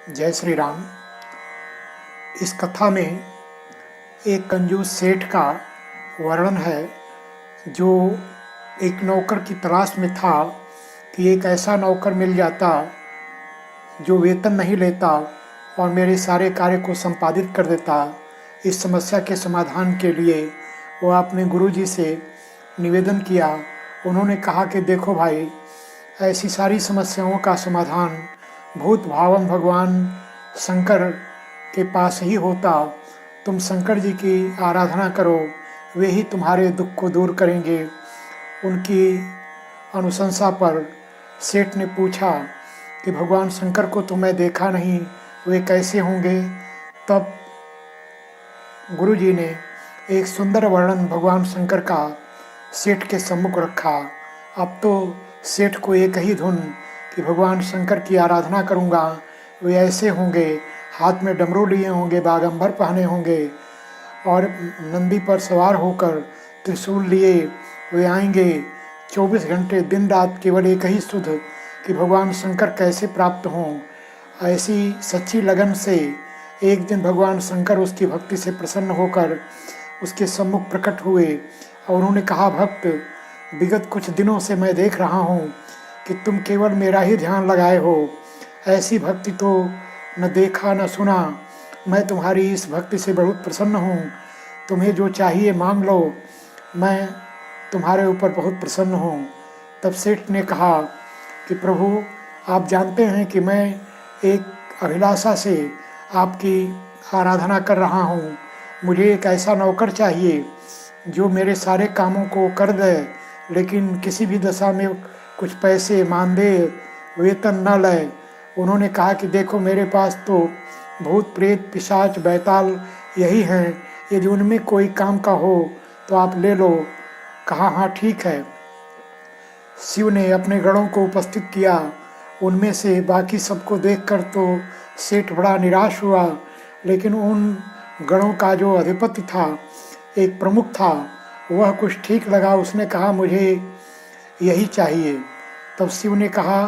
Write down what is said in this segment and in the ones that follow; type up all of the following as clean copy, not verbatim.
जय श्री राम। इस कथा में एक कंजूस सेठ का वर्णन है जो एक नौकर की तलाश में था कि एक ऐसा नौकर मिल जाता जो वेतन नहीं लेता और मेरे सारे कार्य को संपादित कर देता। इस समस्या के समाधान के लिए वो अपने गुरुजी से निवेदन किया। उन्होंने कहा कि देखो भाई, ऐसी सारी समस्याओं का समाधान भूत भावम भगवान शंकर के पास ही होता। तुम शंकर जी की आराधना करो, वे ही तुम्हारे दुख को दूर करेंगे। उनकी अनुशंसा पर सेठ ने पूछा कि भगवान शंकर को तो मैं देखा नहीं, वे कैसे होंगे? तब गुरुजी ने एक सुंदर वर्णन भगवान शंकर का सेठ के सम्मुख रखा। अब तो सेठ को एक ही धुन कि भगवान शंकर की आराधना करूँगा, वे ऐसे होंगे, हाथ में डमरू लिए होंगे, बागंबर पहने होंगे और नंदी पर सवार होकर त्रिशूल लिए वे आएंगे। 24 घंटे दिन रात केवल एक ही सुध कि भगवान शंकर कैसे प्राप्त हों। ऐसी सच्ची लगन से एक दिन भगवान शंकर उसकी भक्ति से प्रसन्न होकर उसके सम्मुख प्रकट हुए और उन्होंने कहा, भक्त, विगत कुछ दिनों से मैं देख रहा हूँ कि तुम केवल मेरा ही ध्यान लगाए हो। ऐसी भक्ति तो न देखा न सुना। मैं तुम्हारी इस भक्ति से बहुत प्रसन्न हूँ। तुम्हें जो चाहिए मांग लो, मैं तुम्हारे ऊपर बहुत प्रसन्न हूँ। तब सेठ ने कहा कि प्रभु, आप जानते हैं कि मैं एक अभिलाषा से आपकी आराधना कर रहा हूँ। मुझे एक ऐसा नौकर चाहिए जो मेरे सारे कामों को कर दे, लेकिन किसी भी दशा में कुछ पैसे मानदेय वेतन न ले। उन्होंने कहा कि देखो, मेरे पास तो भूत प्रेत पिशाच बैताल यही हैं, यदि उनमें कोई काम का हो तो आप ले लो। कहा, हाँ ठीक है। शिव ने अपने गणों को उपस्थित किया। उनमें से बाकी सबको देखकर तो सेठ बड़ा निराश हुआ, लेकिन उन गणों का जो अधिपति था, एक प्रमुख था, वह कुछ ठीक लगा। उसने कहा, मुझे यही चाहिए। तब शिव ने कहा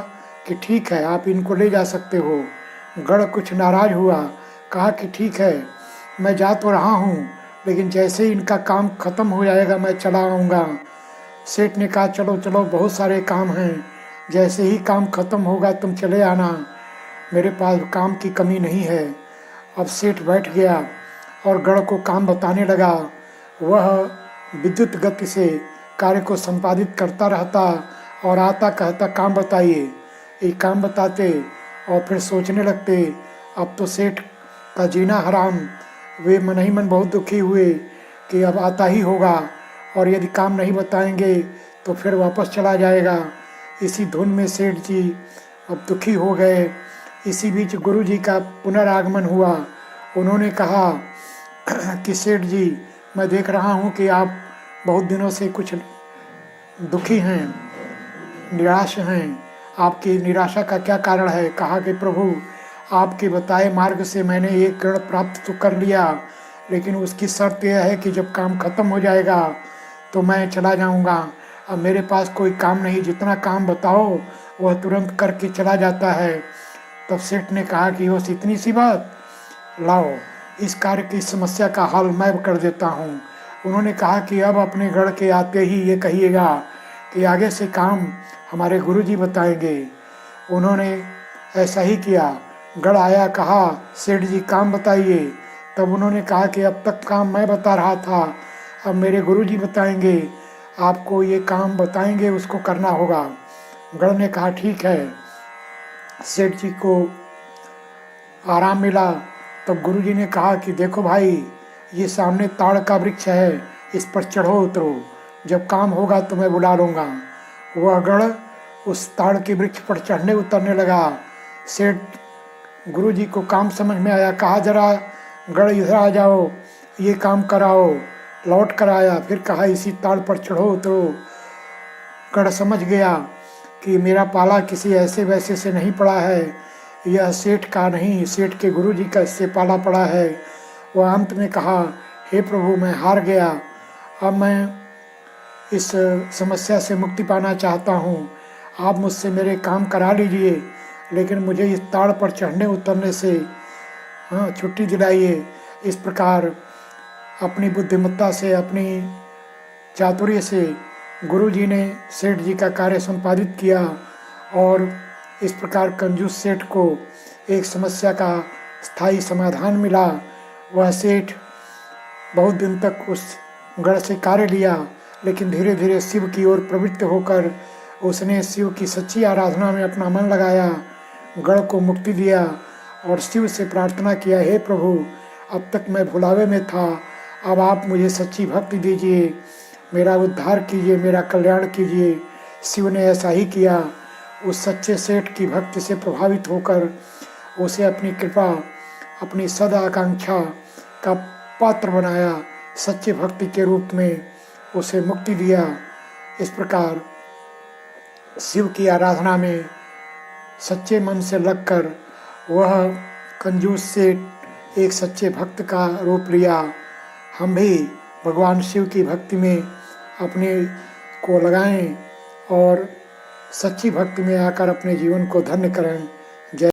कि ठीक है, आप इनको ले जा सकते हो। गण कुछ नाराज हुआ, कहा कि ठीक है, मैं जा तो रहा हूँ, लेकिन जैसे ही इनका काम खत्म हो जाएगा मैं चला आऊँगा। सेठ ने कहा, चलो चलो, बहुत सारे काम हैं, जैसे ही काम खत्म होगा तुम चले आना, मेरे पास काम की कमी नहीं है। अब सेठ बैठ गया और गण को काम बताने लगा। वह विद्युत गति से कार्य को संपादित करता रहता और आता कहता, काम बताइए। ये काम बताते और फिर सोचने लगते, अब तो सेठ का जीना हराम। वे मन ही मन बहुत दुखी हुए कि अब आता ही होगा और यदि काम नहीं बताएंगे तो फिर वापस चला जाएगा। इसी धुन में सेठ जी अब दुखी हो गए। इसी बीच गुरु जी का पुनरागमन हुआ। उन्होंने कहा कि सेठ जी, मैं देख रहा हूँ कि आप बहुत दिनों से कुछ दुखी हैं, निराश हैं। आपकी निराशा का क्या कारण है? कहा कि प्रभु, आपके बताए मार्ग से मैंने एक गण प्राप्त तो कर लिया, लेकिन उसकी शर्त यह है कि जब काम खत्म हो जाएगा तो मैं चला जाऊंगा। अब मेरे पास कोई काम नहीं, जितना काम बताओ वह तुरंत करके चला जाता है। तब सेठ ने कहा कि बस इतनी सी बात, लाओ, इस कार्य की समस्या का हल मैं कर देता हूँ। उन्होंने कहा कि अब अपने गढ़ के आते ही ये कहिएगा कि आगे से काम हमारे गुरुजी बताएंगे। उन्होंने ऐसा ही किया। गढ़ आया, कहा, सेठ जी काम बताइए। तब उन्होंने कहा कि अब तक काम मैं बता रहा था, अब मेरे गुरुजी बताएंगे, आपको ये काम बताएंगे, उसको करना होगा। गढ़ ने कहा ठीक है। सेठ जी को आराम मिला। तब गुरुजी ने कहा कि देखो भाई, ये सामने ताड़ का वृक्ष है, इस पर चढ़ो उतरो, जब काम होगा तो मैं बुला लूँगा। वह गढ़ उस ताड़ के वृक्ष पर चढ़ने उतरने लगा। सेठ गुरुजी को काम समझ में आया, कहा जरा गढ़ इधर आ जाओ, ये काम कराओ। लौट कर आया, फिर कहा इसी ताड़ पर चढ़ो उतरो। गढ़ समझ गया कि मेरा पाला किसी ऐसे वैसे से नहीं पड़ा है, यह सेठ का नहीं, सेठ के गुरुजी का इससे पाला पड़ा है। वह अंत में कहा, हे प्रभु, मैं हार गया, अब मैं इस समस्या से मुक्ति पाना चाहता हूँ। आप मुझसे मेरे काम करा लीजिए, लेकिन मुझे इस ताड़ पर चढ़ने उतरने से छुट्टी दिलाइए। इस प्रकार अपनी बुद्धिमत्ता से, अपनी चातुर्य से गुरुजी ने सेठ जी का कार्य संपादित किया और इस प्रकार कंजूस सेठ को एक समस्या का स्थायी समाधान मिला। वह सेठ बहुत दिन तक उस गढ़ से कार्य लिया, लेकिन धीरे धीरे शिव की ओर प्रवृत्त होकर उसने शिव की सच्ची आराधना में अपना मन लगाया, गढ़ को मुक्ति दिया और शिव से प्रार्थना किया, हे प्रभु, अब तक मैं भुलावे में था, अब आप मुझे सच्ची भक्ति दीजिए, मेरा उद्धार कीजिए, मेरा कल्याण कीजिए। शिव ने ऐसा ही किया। उस सच्चे सेठ की भक्ति से प्रभावित होकर उसे अपनी कृपा, अपनी सदा आकांक्षा का पात्र बनाया, सच्चे भक्ति के रूप में उसे मुक्ति दिया। इस प्रकार शिव की आराधना में सच्चे मन से लगकर वह कंजूस सेठ एक सच्चे भक्त का रूप लिया। हम भी भगवान शिव की भक्ति में अपने को लगाएं और सच्ची भक्ति में आकर अपने जीवन को धन्य करें।